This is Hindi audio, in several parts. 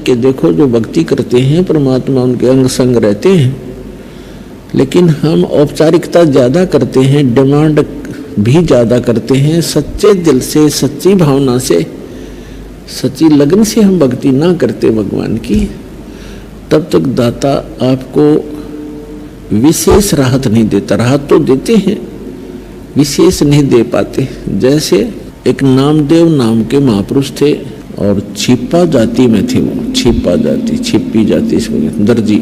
कि देखो जो भक्ति करते हैं परमात्मा उनके अंग संग रहते हैं, लेकिन हम औपचारिकता ज़्यादा करते हैं, डिमांड भी ज़्यादा करते हैं। सच्चे दिल से, सच्ची भावना से, सच्ची लगन से हम भक्ति ना करते भगवान की, तब तक दाता आपको विशेष राहत नहीं देता। राहत तो देते हैं, विशेष नहीं दे पाते। जैसे एक नामदेव नाम के महापुरुष थे और छिपा जाति में थे। वो छिपा जाति, छिपी जाति इसमें दर्जी,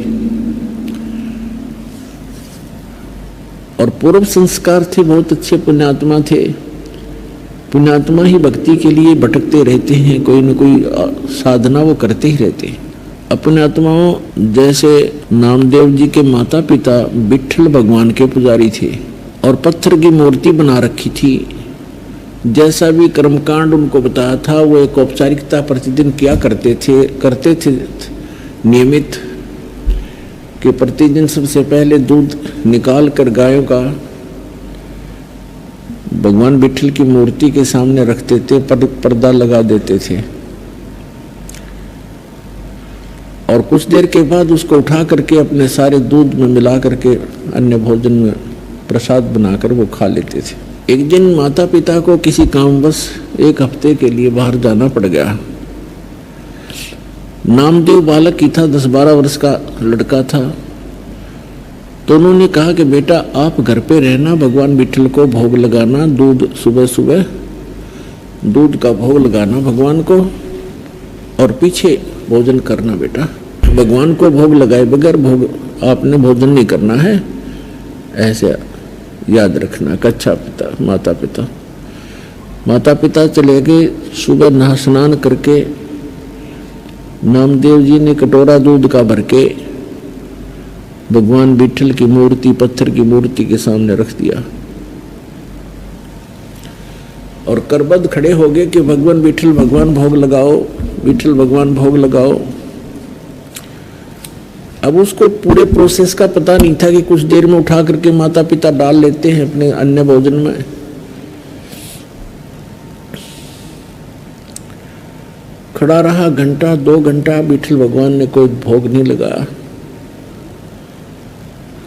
और पूर्व संस्कार थे, बहुत अच्छे पुण्यात्मा थे। पुण्यात्मा ही भक्ति के लिए भटकते रहते हैं, कोई न कोई साधना वो करते ही रहते हैं। अपने आत्माओं जैसे नामदेव जी के माता पिता विट्ठल भगवान के पुजारी थे और पत्थर की मूर्ति बना रखी थी। जैसा भी कर्मकांड उनको बताया था वो एक औपचारिकता प्रतिदिन किया करते थे नियमित, कि प्रतिदिन सबसे पहले दूध निकाल कर गायों का भगवान विट्ठल की मूर्ति के सामने रखते थे, पर्दा लगा देते थे, और कुछ देर के बाद उसको उठा करके अपने सारे दूध में मिला करके अन्य भोजन में प्रसाद बनाकर वो खा लेते थे। एक दिन माता पिता को किसी कामवश एक हफ्ते के लिए बाहर जाना पड़ गया। नामदेव बालक ही था, 10-12 वर्ष का लड़का था। तो उन्होंने कहा कि बेटा आप घर पे रहना, भगवान विट्ठल को भोग लगाना, दूध सुबह सुबह दूध का भोग लगाना भगवान को, और पीछे भोजन करना। बेटा भगवान को भोग लगाए बगैर भोग आपने भोजन नहीं करना है, ऐसे याद रखना। कच्छा पिता माता पिता चले गए। सुबह नहा स्नान करके नामदेव जी ने कटोरा दूध का भर के भगवान विट्ठल की मूर्ति, पत्थर की मूर्ति के सामने रख दिया और करबद्ध खड़े हो गए कि भगवान विट्ठल भगवान भोग लगाओ, विट्ठल भगवान भोग लगाओ। अब उसको पूरे प्रोसेस का पता नहीं था कि कुछ देर में उठा करके माता पिता डाल लेते हैं अपने अन्य भोजन में। खड़ा रहा घंटा 2 घंटा, विट्ठल भगवान ने कोई भोग नहीं लगाया।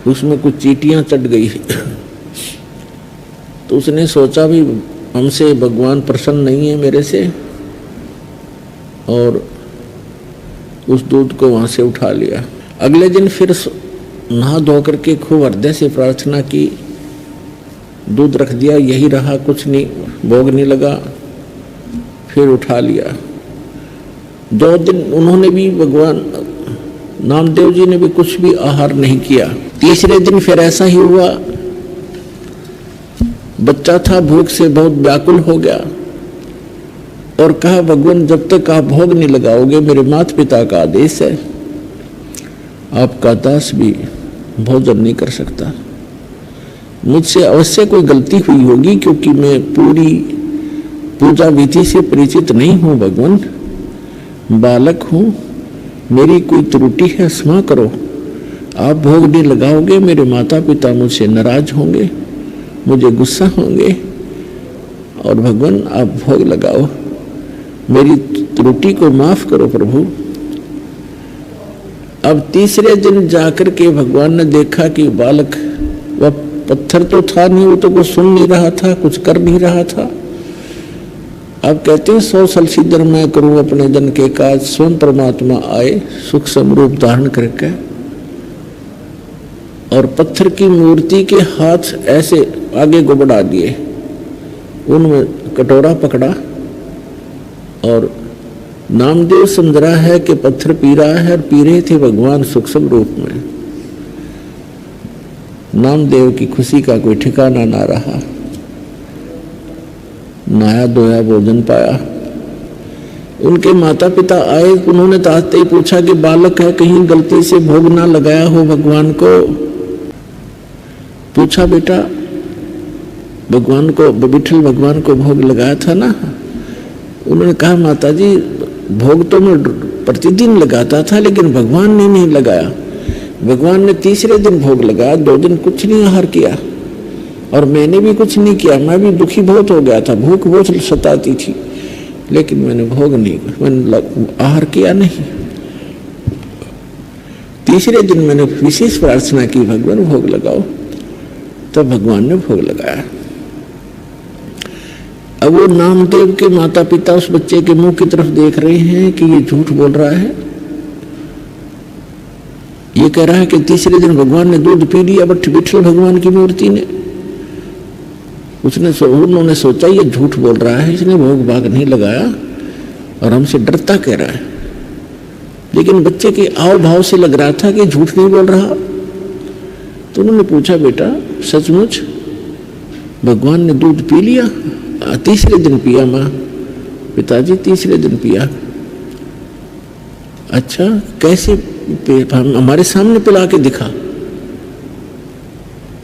उसमें कुछ चींटियां चढ़ गई तो उसने सोचा भी हमसे भगवान प्रसन्न नहीं है मेरे से, और उस दूध को वहां से उठा लिया। अगले दिन फिर नहा धो करके खूब हृदय से प्रार्थना की, दूध रख दिया, यही रहा, कुछ नहीं, भोग नहीं लगा, फिर उठा लिया। 2 दिन उन्होंने भी, भगवान नामदेव जी ने भी कुछ भी आहार नहीं किया। तीसरे दिन फिर ऐसा ही हुआ। बच्चा था, भूख से बहुत व्याकुल हो गया और कहा भगवान जब तक आप भोग नहीं लगाओगे, मेरे माता पिता का आदेश है, आपका दास भी भोजन नहीं कर सकता। मुझसे अवश्य कोई गलती हुई होगी, क्योंकि मैं पूरी पूजा विधि से परिचित नहीं हूं भगवान, बालक हूं, मेरी कोई त्रुटि है, क्षमा करो। आप भोग नहीं लगाओगे, मेरे माता पिता मुझसे नाराज होंगे, मुझे गुस्सा होंगे, और भगवान आप भोग लगाओ, मेरी त्रुटि को माफ करो प्रभु। अब तीसरे दिन जाकर के भगवान ने देखा कि बालक, वह पत्थर तो था नहीं, वो तो कुछ सुन नहीं रहा था, कुछ कर नहीं रहा था। अब कहते हैं 100 सलसीधर मैं करूं अपने जन के काज, स्वयं परमात्मा आए सुख समरूप धारण करके, और पत्थर की मूर्ति के हाथ ऐसे आगे को बढ़ा दिए, उनमें कटोरा पकड़ा, और नामदेव समझ रहा है कि पत्थर पी रहा है, और पी रहे थे भगवान सूक्ष्म रूप में। नामदेव की खुशी का कोई ठिकाना ना रहा। नहाया धोया, भोजन पाया। उनके माता पिता आए, उन्होंने तो आते ही पूछा कि बालक है, कहीं गलती से भोग ना लगाया हो भगवान को। पूछा बेटा भगवान को, विट्ठल भगवान को भोग लगाया था ना? उन्होंने कहा माता जी भोग तो मैं प्रतिदिन लगाता था, लेकिन भगवान ने नहीं लगाया। भगवान ने तीसरे दिन भोग लगाया, 2 दिन कुछ नहीं आहार किया, और मैंने भी कुछ नहीं किया। मैं भी दुखी बहुत हो गया था, भूख बहुत सताती थी, लेकिन मैंने भोग नहीं, मैंने आहार किया नहीं। तीसरे दिन मैंने विशेष प्रार्थना की, भगवान भोग लगाओ, तब भगवान ने भोग लगाया। अब वो नामदेव के माता पिता उस बच्चे के मुंह की तरफ देख रहे हैं कि ये झूठ बोल रहा है। ये कह रहा है कि तीसरे दिन भगवान ने दूध पी लिया, बट विठल भगवान की मूर्ति ने, उन्होंने सोचा ये झूठ बोल रहा है, इसने भोग भाग नहीं लगाया और हमसे डरता कह रहा है। लेकिन बच्चे के आव भाव से लग रहा था कि झूठ नहीं बोल रहा। तो उन्होंने पूछा, बेटा सचमुच भगवान ने दूध पी लिया? तीसरे दिन पिया माँ। पिताजी तीसरे दिन पिया। अच्छा कैसे? हमारे सामने पिला के दिखा।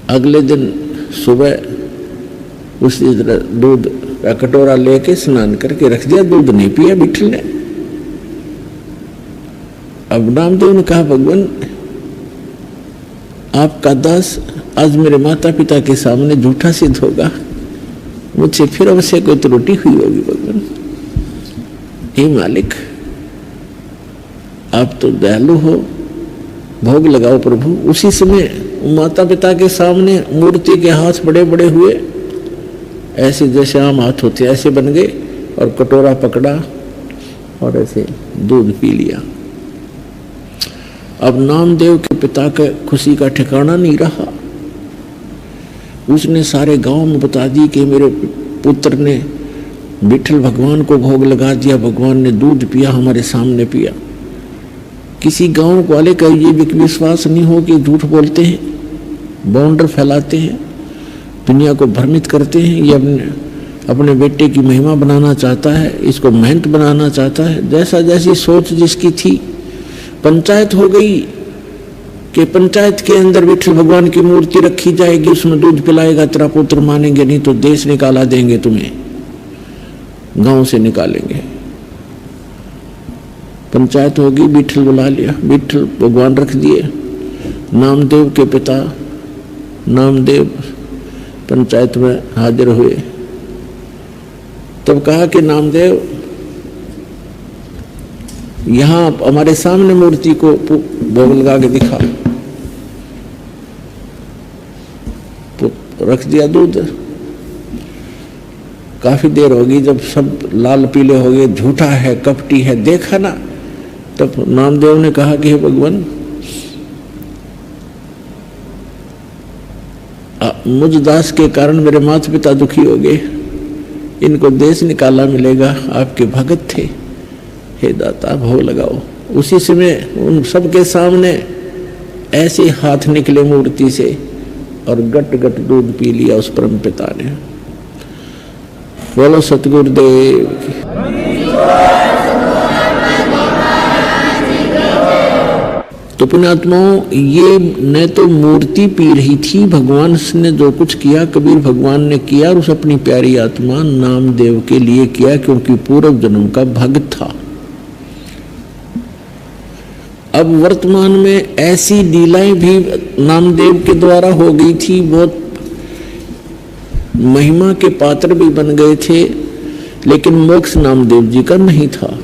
अगले दिन सुबह उसी तरह दूध का कटोरा लेके स्नान करके रख दिया, दूध नहीं पिया विठल ने। अब नामदेव ने कहा, भगवान आपका दास आज मेरे माता पिता के सामने झूठा सिद्ध होगा, मुझसे फिर अवश्य कोई त्रुटि हुई होगी। भगवान हे मालिक, आप तो दयालु हो, भोग लगाओ प्रभु। उसी समय माता पिता के सामने मूर्ति के हाथ बड़े बड़े हुए, ऐसे जैसे आम हाथ होते ऐसे बन गए, और कटोरा पकड़ा और ऐसे दूध पी लिया। अब नामदेव के पिता के खुशी का ठिकाना नहीं रहा। उसने सारे गांव में बता दी कि मेरे पुत्र ने विठल भगवान को भोग लगा दिया, भगवान ने दूध पिया, हमारे सामने पिया। किसी गांव वाले का ये विश्वास नहीं हो कि झूठ बोलते हैं, बाउंडर फैलाते हैं, दुनिया को भ्रमित करते हैं। ये अपने बेटे की महिमा बनाना चाहता है, इसको महंत बनाना चाहता है। जैसा जैसी सोच जिसकी थी, पंचायत हो गई कि पंचायत के अंदर विठल भगवान की मूर्ति रखी जाएगी, उसमें दूध पिलाएगा तेरा पुत्र, मानेंगे नहीं तो देश निकाला देंगे, तुम्हें गांव से निकालेंगे। पंचायत होगी, विठल बुला लिया, विठल भगवान रख दिए। नामदेव के पिता नामदेव पंचायत में हाजिर हुए। तब कहा कि नामदेव यहां हमारे सामने मूर्ति को भोग लगा के दिखा। तो रख दिया दूध। काफी देर होगी, जब सब लाल पीले हो गए, झूठा है, कपटी है, देखा ना, तब नामदेव ने कहा कि हे भगवान, मुझ दास के कारण मेरे माता पिता दुखी हो गए, इनको देश निकाला मिलेगा, आपके भगत थे, हे दाता भोग लगाओ। उसी समय उन सबके सामने ऐसे हाथ निकले मूर्ति से और गट गट दूध पी लिया उस परम पिता ने। बोलो सतगुरुदेव की। तो पुण्यात्माओं, ये न तो मूर्ति पी रही थी, भगवान ने जो कुछ किया कबीर भगवान ने किया, और उस अपनी प्यारी आत्मा नामदेव के लिए किया, क्योंकि पूर्व जन्म का भक्त था। अब वर्तमान में ऐसी लीलाएं भी नामदेव के द्वारा हो गई थी, बहुत महिमा के पात्र भी बन गए थे, लेकिन मोक्ष नामदेव जी का नहीं था।